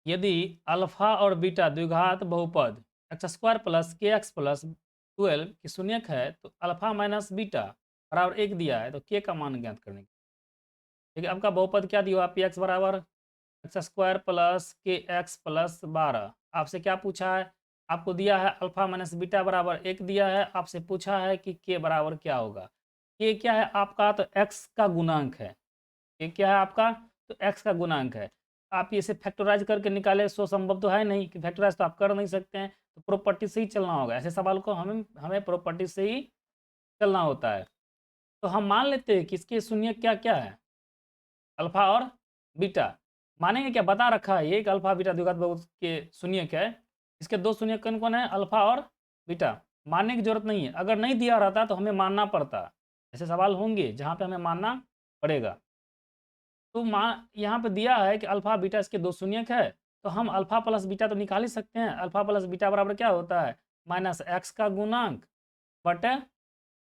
यदि अल्फा और बीटा द्विघात बहुपद एक्स स्क्वायर प्लस के एक्स प्लस 12 की शून्यक है तो अल्फा माइनस बीटा बराबर 1 दिया है तो के का मान ज्ञात करने की। ठीक है, आपका बहुपद क्या दिया पी एक्स बराबर एक्स स्क्वायर प्लस के एक्स प्लस 12। आपसे क्या पूछा है? आपको दिया है अल्फा माइनस बीटा बराबर 1 दिया है, आपसे पूछा है कि के बराबर क्या होगा। के क्या है आपका? तो एक्स का गुणांक है। ये क्या है आपका? तो एक्स का गुणांक है। आप इसे फैक्टराइज करके निकाले सो संभव तो है नहीं कि फैक्टराइज तो आप कर नहीं सकते हैं, तो प्रॉपर्टी से ही चलना होगा। ऐसे सवाल को हमें हमें प्रॉपर्टी से ही चलना होता है। तो हम मान लेते हैं कि इसके शून्य क्या क्या है, अल्फा और बीटा। मानेंगे क्या? बता रखा है ये कि अल्फा बीटा द्विघात बहुपद के शून्य क्या है। इसके दो शून्य कौन कौन है? अल्फा और बीटा। मानने की जरूरत नहीं है, अगर नहीं दिया रहता तो हमें मानना पड़ता। ऐसे सवाल होंगे जहाँ पे हमें मानना पड़ेगा। तो मान यहाँ पे दिया है कि अल्फा बीटा इसके दो शून्यक है, तो हम अल्फा प्लस बीटा तो निकाल ही सकते हैं। अल्फा प्लस बीटा बराबर क्या होता है? माइनस एक्स का गुणांक बटे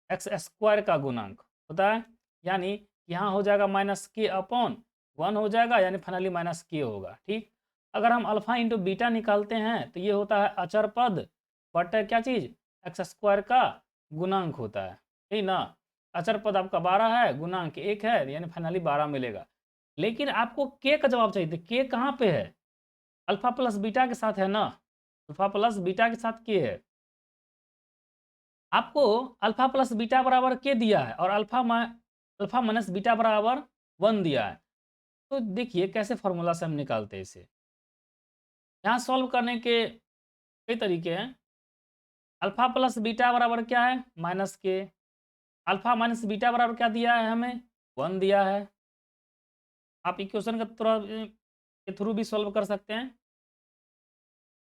एक्स स्क्वायर का गुणांक होता है। यानी यहाँ हो जाएगा माइनस के अपॉन 1 हो जाएगा, यानी फाइनली माइनस के होगा। ठीक, अगर हम अल्फा इंटू बीटा निकालते हैं तो ये होता है अचर पद बटे क्या चीज़? एक्स स्क्वायर का गुणांक होता है। ठीक ना, अचर पद आपका 12 है, गुणांक 1 है, यानी फाइनली 12 मिलेगा। लेकिन आपको के का जवाब चाहिए, के कहाँ पे है? अल्फा प्लस बीटा के साथ है ना, अल्फा प्लस बीटा के साथ के है। आपको अल्फा प्लस बीटा बराबर के दिया है और अल्फा माइनस बीटा बराबर 1 दिया है। तो देखिए कैसे फॉर्मूला से हम निकालते हैं इसे। यहाँ सॉल्व करने के कई तरीके हैं। अल्फा प्लस बीटा बराबर क्या है? माइनस के। अल्फा माइनस बीटा बराबर क्या दिया है हमें? 1 दिया है। आप इक्वेशन के थ्रू भी सॉल्व कर सकते हैं।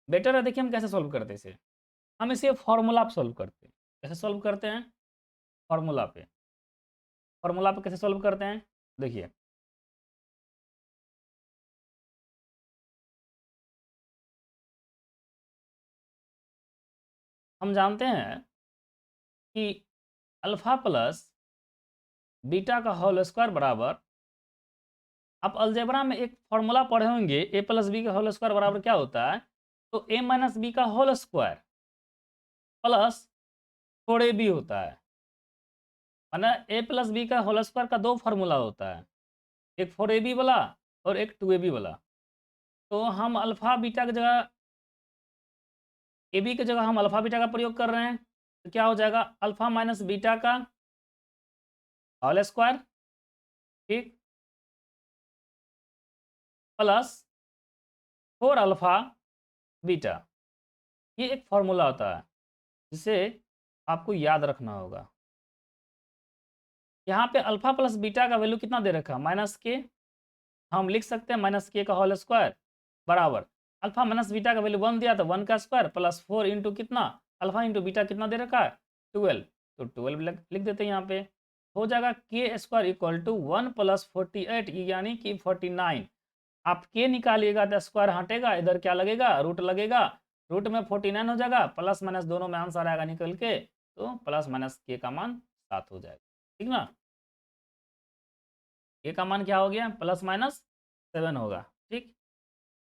बेटर है, देखिए हम कैसे सॉल्व करते हैं इसे। हम इसे फॉर्मूला पे सॉल्व करते हैं। कैसे सॉल्व करते हैं? फॉर्मूला पे। फॉर्मूला पे कैसे सॉल्व करते हैं? देखिए, हम जानते हैं कि अल्फा प्लस बीटा का होल स्क्वायर बराबर, आप अलजेब्रा में एक फॉर्मूला पढ़े होंगे, ए प्लस बी का होल स्क्वायर बराबर क्या होता है? तो ए माइनस बी का होल स्क्वायर प्लस थोड़े बी होता है। माना ए प्लस बी का होल स्क्वायर का दो फार्मूला होता है, एक फोर ए बी वाला और एक टू ए बी वाला। तो हम अल्फा बीटा की जगह, ए बी की जगह हम अल्फा बीटा का प्रयोग कर रहे हैं, तो क्या हो जाएगा? अल्फा माइनस बीटा का होल स्क्वायर, ठीक, प्लस 4 अल्फा बीटा। ये एक फॉर्मूला होता है जिसे आपको याद रखना होगा। यहाँ पे अल्फा प्लस बीटा का वैल्यू कितना दे रखा है? माइनस के। हम लिख सकते हैं माइनस के का होल स्क्वायर बराबर अल्फा माइनस बीटा का वैल्यू 1 दिया तो 1 का स्क्वायर प्लस 4 इंटू कितना? अल्फा इंटू बीटा कितना दे रखा है? 12। तो 12 लिख देते हैं यहाँ पे। हो जाएगा के स्क्वायर इक्वल टू 1 प्लस 48 यानी कि 49। आप के निकालिएगा तो स्क्वायर हटेगा, इधर क्या लगेगा? रूट लगेगा। रूट में 49 हो जाएगा, प्लस माइनस दोनों में आंसर आएगा निकल के, तो प्लस माइनस के का मान 7 हो जाएगा। ठीक ना, के का मान क्या हो गया? प्लस माइनस 7 होगा। ठीक,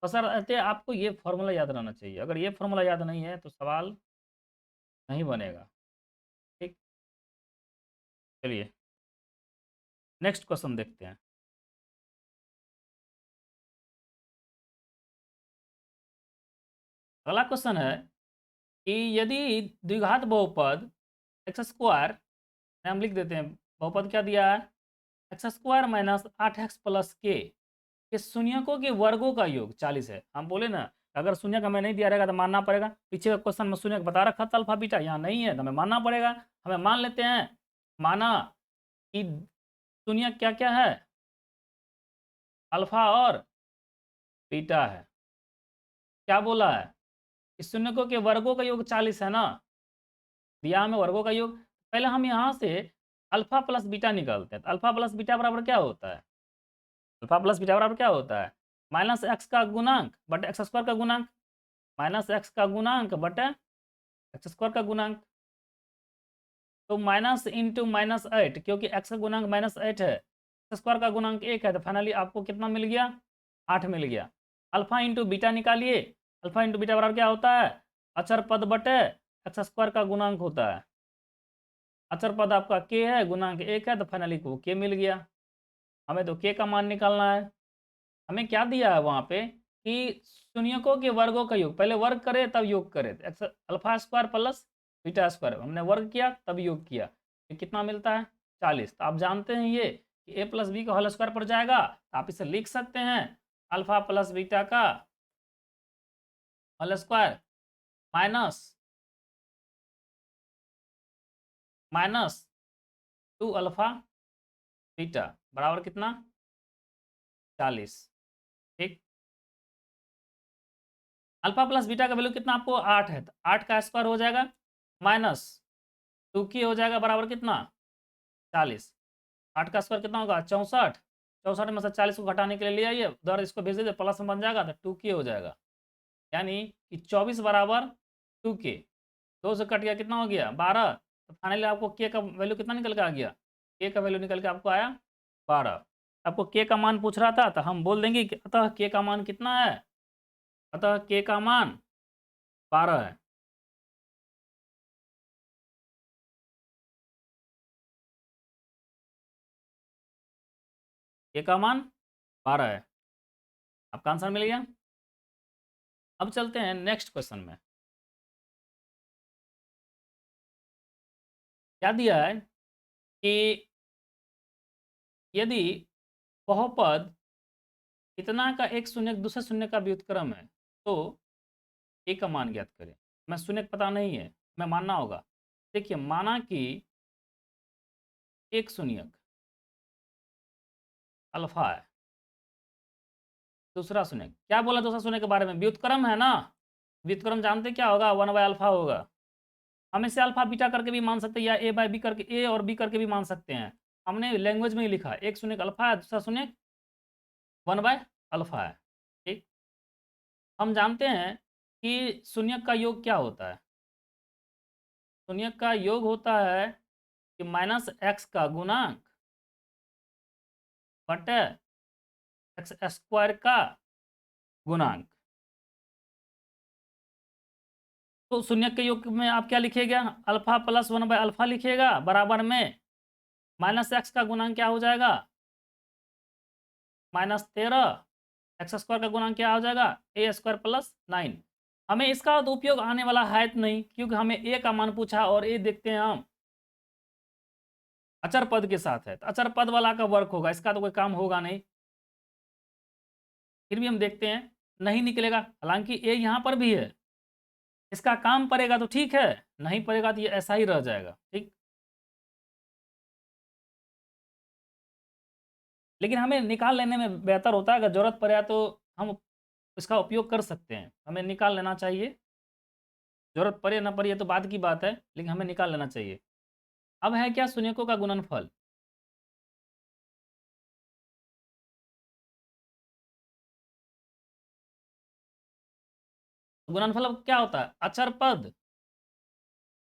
बशर्ते आपको ये फॉर्मूला याद रहना चाहिए। अगर ये फॉर्मूला याद नहीं है तो सवाल नहीं बनेगा। ठीक, चलिए नेक्स्ट क्वेश्चन देखते हैं। अगला क्वेश्चन है कि यदि द्विघात बहुपद एक्स स्क्वायर, हम लिख देते हैं, बहुपद क्या दिया है? X square minus 8x plus के शून्यकों के वर्गों का योग 40 है। हम बोले ना, अगर शून्य का हमें नहीं दिया रहेगा तो मानना पड़ेगा। पीछे का क्वेश्चन में शून्य बता रखा था अल्फा बीटा, यहाँ नहीं है तो हमें मानना पड़ेगा। हमें मान लेते हैं। माना कि शून्य क्या क्या है? अल्फा और बीटा है। क्या बोला है? इस शून्यकों के वर्गों का योग 40 है ना, दिया हमें वर्गों का योग। पहले हम यहाँ से अल्फा प्लस बीटा निकालते हैं। तो अल्फा प्लस बीटा बराबर क्या होता है? अल्फा प्लस बीटा बराबर क्या होता है? माइनस एक्स का गुणांक बटे एक्स स्क्वायर का गुणांक, माइनस एक्स का गुणांक बटे एक्स स्क्वायर का गुणांक। तो माइनस इंटू माइनस 8, क्योंकि एक्स का गुणांक माइनस 8 है, एक्स स्क्वायर का गुणांक 1 है, तो फाइनली आपको कितना मिल गया? 8 मिल गया। अल्फा इंटू बीटा निकालिए। अल्फा इंटू बीटा बराबर क्या होता है? अचर पद बटे एक्स स्क्वायर का गुणांक होता है। अचर पद आपका के है, गुणांक 1 है, तो फाइनली को के मिल गया। हमें तो के का मान निकालना है। हमें क्या दिया है वहाँ पे कि शून्यकों के वर्गों का योग, पहले वर्ग करे तब योग करे। X alpha square plus beta square, हमने वर्ग किया तब योग किया, ये कितना मिलता है? 40। तो आप जानते हैं ये कि ए प्लस बी का होल स्क्वायर पर जाएगा, तो आप इसे लिख सकते हैं अल्फा प्लस बीटा का whole square minus 2 alpha beta बराबर कितना? 40। ठीक, अल्फा प्लस बीटा का वैल्यू कितना आपको 8 है, तो 8 का स्क्वायर हो जाएगा माइनस 2 की हो जाएगा बराबर कितना? 40। 8 का स्क्वायर कितना होगा? 64। 64 में से 40 को घटाने के लिए ले आइए उधर, इसको भेज दीजिए, प्लस में बन जाएगा तो 2 के हो जाएगा। यानी कि 24 बराबर 2 के, 2 से कट गया, कितना हो गया? 12। तो फाइनली आपको के का वैल्यू कितना निकल के आ गया? के का वैल्यू निकल के आपको आया 12। आपको के का मान पूछ रहा था, तो हम बोल देंगे कि अतः के का मान कितना है? अतः के का मान 12 है। के का मान 12 है, आपका आंसर मिल गया। अब चलते हैं नेक्स्ट क्वेश्चन में। क्या दिया है कि यदि बहुपद इतना का एक शून्य दूसरे शून्य का व्युत्क्रम है तो ए का मान ज्ञात करें। मैं शून्य पता नहीं है, मैं मानना होगा। देखिए, माना कि एक शून्यक अल्फा है, दूसरा शून्यक, क्या बोला दूसरा शून्य के बारे में? व्युत्क्रम है ना, व्युत्क्रम जानते क्या होगा? 1/अल्फा होगा। हम इसे अल्फा बीटा करके भी मान सकते हैं, या a/b करके, ए और बी करके भी मान सकते हैं। हमने लैंग्वेज में ही लिखा, एक शून्यक अल्फा है, दूसरा शून्यक 1/अल्फा है। ठीक, हम जानते हैं कि शून्यक का योग क्या होता है? शून्यक का योग होता है कि माइनस एक्स का गुणांक बटे एक्स स्क्वायर का गुणांक। तो शून्यक के योग में आप क्या लिखिएगा? अल्फा प्लस 1/अल्फा लिखिएगा, बराबर में माइनस एक्स का गुणांक क्या हो जाएगा? -13। एक्स स्क्वायर का गुणांक क्या हो जाएगा? ए स्क्वायर प्लस 9। हमें इसका तो उपयोग आने वाला है नहीं, क्योंकि हमें ए का मान पूछा और ए देखते हैं हम अचर पद के साथ है, तो अचर पद वाला का वर्क होगा, इसका तो कोई काम होगा नहीं। फिर भी हम देखते हैं, नहीं निकलेगा। हालांकि ए यहाँ पर भी है, इसका काम पड़ेगा तो ठीक है, नहीं पड़ेगा तो ये ऐसा ही रह जाएगा। ठीक, लेकिन हमें निकाल लेने में बेहतर होता है, अगर जरूरत पड़े तो हम इसका उपयोग कर सकते हैं, हमें निकाल लेना चाहिए। जरूरत पड़े ना पड़े तो बाद की बात है, लेकिन हमें निकाल लेना चाहिए। अब है क्या? शून्यकों का गुणनफल। गुणनफल अब क्या होता है? अचर पद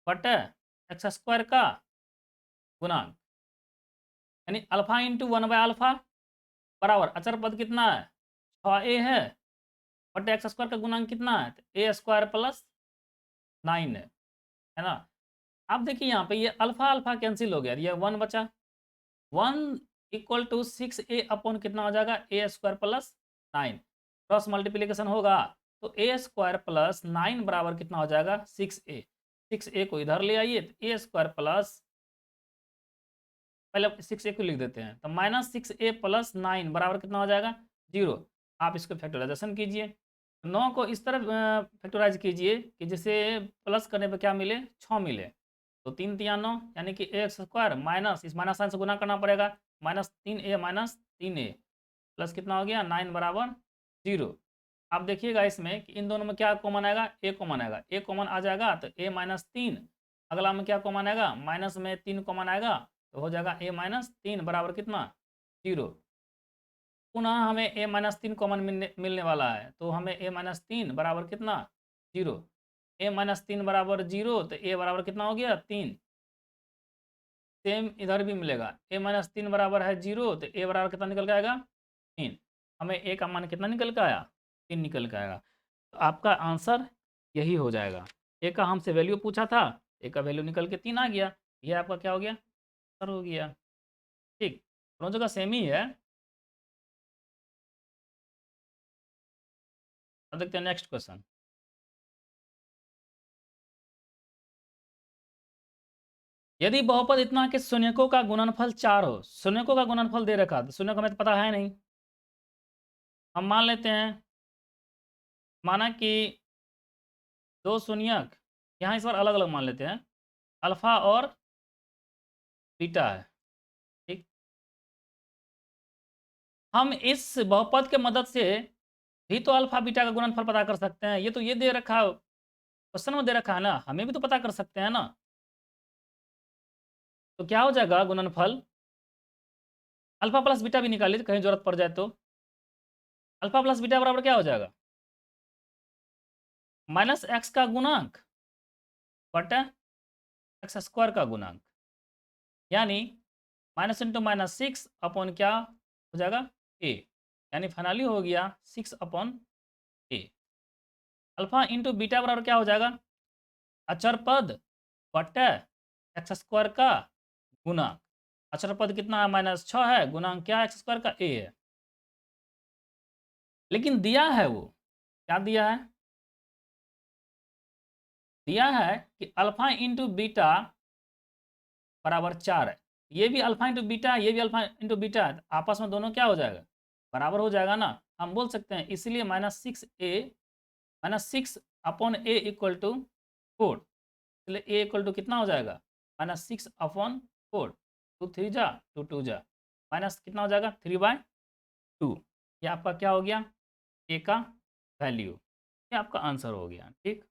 बटे एक्स स्क्वायर का गुणांक, यानी अल्फा इंटू 1/अल्फा बराबर अचर पद कितना है? 6a है, बटे एक्स स्क्वायर का गुणांक कितना है? ए स्क्वायर प्लस 9 है ना। आप देखिए यहाँ पे ये अल्फा अल्फा कैंसिल हो गया, ये 1 बचा। 1 इक्वल टू 6a अपॉन कितना हो जाएगा? ए स्क्वायर प्लस 9। क्रॉस मल्टीप्लीकेशन होगा तो ए स्क्वायर प्लस 9 बराबर कितना हो जाएगा? 6a। 6a को इधर ले आइए, तो ए स्क्वायर प्लस, पहले 6a को लिख देते हैं, तो -6a प्लस 9 बराबर कितना हो जाएगा? 0। आप इसको फैक्टराइजेशन कीजिए, 9 को इस तरफ फैक्टराइज कीजिए कि जिसे प्लस करने पर क्या मिले? 6 मिले। तो 3 तिया 9, यानी कि ए स्क्वायर माइनस, इस माइनस साइन से गुना करना पड़ेगा, -3a प्लस कितना हो गया? 9 बराबर 0। आप देखिएगा इसमें कि इन दोनों में क्या कॉमन आएगा? ए कॉमन आएगा, ए कॉमन आ जाएगा तो a-3। अगला में क्या कॉमन आएगा? माइनस में 3 कॉमन आएगा, तो हो जाएगा a-3 बराबर कितना? 0। पुनः हमें a-3 कॉमन मिलने वाला है, तो हमें a-3 बराबर कितना? 0। a-3 बराबर 0, तो a बराबर कितना हो गया? 3। सेम इधर भी मिलेगा, a-3 बराबर है 0, तो a बराबर कितना निकल के आएगा? 3। हमें a का मान कितना निकल के आया? 3 निकल के आएगा। तो आपका आंसर यही हो जाएगा। ए का हमसे वैल्यू पूछा था, ए का वैल्यू निकल के 3 आ गया, ये आपका क्या हो गया, आंसर हो गया। ठीक, दोनों जगह सेम ही है। अब देखते हैं नेक्स्ट क्वेश्चन। यदि बहुपद इतना कि शून्यकों का गुणनफल 4 हो, शून्यकों का गुणनफल दे रखा, तो शून्य को हमें तो पता है नहीं, हम मान लेते हैं, माना कि दो शून्यक, यहाँ इस बार अलग अलग मान लेते हैं, अल्फा और बीटा है। ठीक, हम इस बहुपद के मदद से भी तो अल्फा बीटा का गुणनफल पता कर सकते हैं। ये दे रखा, क्वेश्चन में दे रखा है ना, हमें भी तो पता कर सकते हैं ना। तो क्या हो जाएगा गुणनफल, अल्फा प्लस बीटा भी निकालिए कहीं जरूरत पड़ जाए तो। अल्फा प्लस बीटा बराबर क्या हो जाएगा, माइनस एक्स का गुणांक बटा एक्स स्क्वायर का गुणांक, यानी माइनस इंटू माइनस 6 अपॉन क्या हो जाएगा, ए, यानी फाइनली हो गया 6 अपॉन ए। अल्फा इंटू बीटा बराबर क्या हो जाएगा, अचर पद बटा एक्स स्क्वायर का गुणांक। अचर पद कितना है, -6 है, गुणांक क्या है, एक्स स्क्वायर का ए है। लेकिन दिया है वो, क्या दिया है, दिया है कि अल्फा इंटू बीटा बराबर 4 है। ये भी अल्फा इंटू बीटा है, ये भी अल्फा इंटू बीटा है, तो आपस में दोनों क्या हो जाएगा, बराबर हो जाएगा ना। हम बोल सकते हैं इसलिए -6 अपॉन ए इक्वल टू 4। इसलिए ए इक्वल टू कितना हो जाएगा, -6 अपॉन 4, 2 3 जा 2 2 जा, माइनस कितना हो जाएगा 3/2। ये आपका क्या हो गया, ए का वैल्यू, ये आपका आंसर हो गया। ठीक,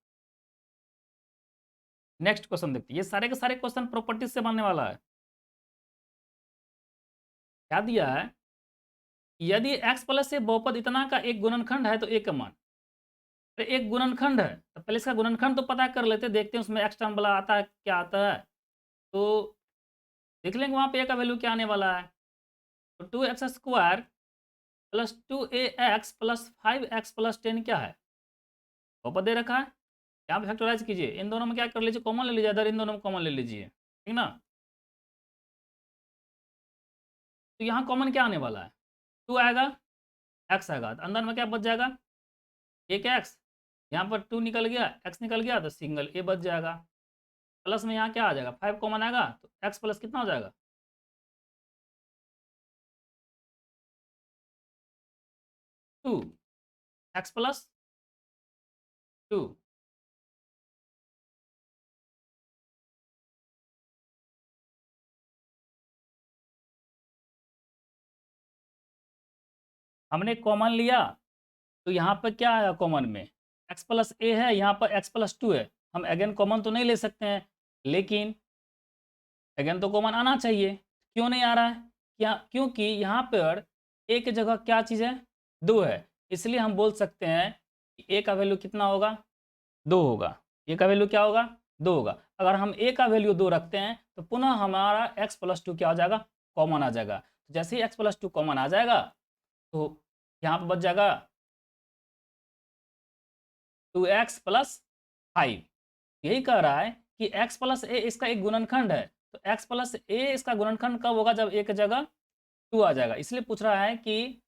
नेक्स्ट क्वेश्चन देखते हैं। ये सारे के सारे क्वेश्चन प्रॉपर्टीज से बनने वाला है। क्या दिया है, यदि x प्लस से बहुपद इतना का एक गुणनखंड है तो a का मान, अरे एक गुणनखंड है तो पहले इसका गुणनखंड तो पता कर लेते, देखते हैं उसमें x टर्म वाला आता है क्या आता है, तो देख लेंगे वहाँ पे a का वैल्यू क्या आने वाला है। तो 2x² plus 2ax plus 5x plus 10 क्या है, बहुपद दे रखा है। यहाँ पे फैक्टराइज कीजिए, इन दोनों में क्या कर लीजिए, कॉमन ले लीजिए, अदर इन दोनों में कॉमन ले लीजिए, ठीक ना। तो यहाँ कॉमन क्या आने वाला है, 2 आएगा, x आएगा, तो अंदर में क्या बच जाएगा, एक एक्स, यहाँ पर 2 निकल गया, x निकल गया, तो सिंगल a बच जाएगा। प्लस में यहाँ क्या आ जाएगा, 5 कॉमन आएगा, तो x प्लस कितना हो जाएगा, 2, x प्लस 2। हमने कॉमन लिया, तो यहाँ पर क्या आया कॉमन में, x प्लस ए है, यहाँ पर x प्लस 2 है। हम अगेन कॉमन तो नहीं ले सकते हैं, लेकिन अगेन तो कॉमन आना चाहिए। क्यों नहीं आ रहा है, क्या, क्योंकि यहाँ पर a की जगह क्या चीज़ है, 2 है, इसलिए हम बोल सकते हैं कि a का वैल्यू कितना होगा, 2 होगा। a का वैल्यू क्या होगा, 2 होगा। अगर हम a का वैल्यू 2 रखते हैं तो पुनः हमारा x प्लस 2 क्या हो जाएगा, कॉमन आ जाएगा। तो जैसे ही x प्लस 2 कॉमन आ जाएगा तो यहाँ पर बच जाएगा 2x प्लस 5। यही कह रहा है कि x प्लस ए इसका एक गुणनखंड है, तो x प्लस ए इसका गुणनखंड कब होगा, जब एक जगह 2 आ जाएगा। इसलिए पूछ रहा है कि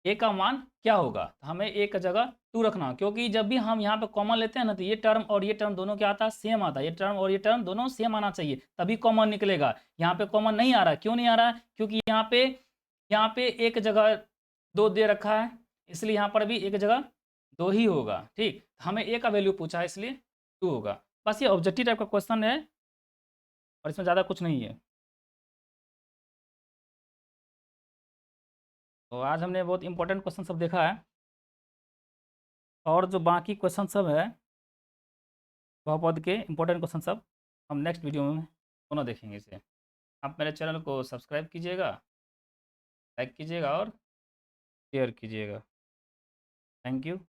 a का मान क्या होगा, तो हमें एक जगह 2 रखना, क्योंकि जब भी हम यहाँ पे कॉमन लेते हैं ना, तो ये टर्म और ये टर्म दोनों क्या आता है, सेम आता है। ये टर्म और ये टर्म दोनों सेम आना चाहिए, तभी कॉमन निकलेगा। यहाँ पे कॉमन नहीं आ रहा है, क्यों नहीं आ रहा है, क्योंकि यहाँ पे एक जगह 2 दे रखा है, इसलिए यहाँ पर भी एक जगह 2 ही होगा। ठीक, हमें a का वैल्यू पूछा है, इसलिए 2 होगा। बस ये ऑब्जेक्टिव टाइप का क्वेश्चन है और इसमें ज़्यादा कुछ नहीं है। तो आज हमने बहुत इंपॉर्टेंट क्वेश्चन सब देखा है, और जो बाकी क्वेश्चन सब है बहुपद के इंपॉर्टेंट क्वेश्चन सब हम नेक्स्ट वीडियो में पुनः देखेंगे इसे। आप मेरे चैनल को सब्सक्राइब कीजिएगा, लाइक कीजिएगा और शेयर कीजिएगा। Thank you.